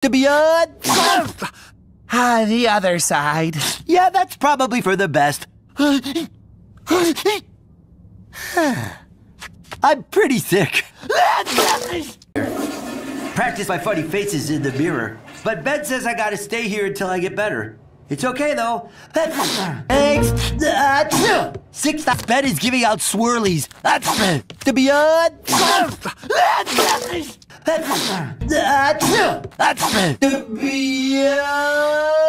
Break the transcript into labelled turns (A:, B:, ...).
A: To be on.
B: The other side.
A: Yeah, that's probably for the best. I'm pretty sick. Practice my funny faces in the mirror. But Ben says I gotta stay here until I get better. It's okay, though. Thanks. Six. Ben is giving out swirlies. To be on. To be on.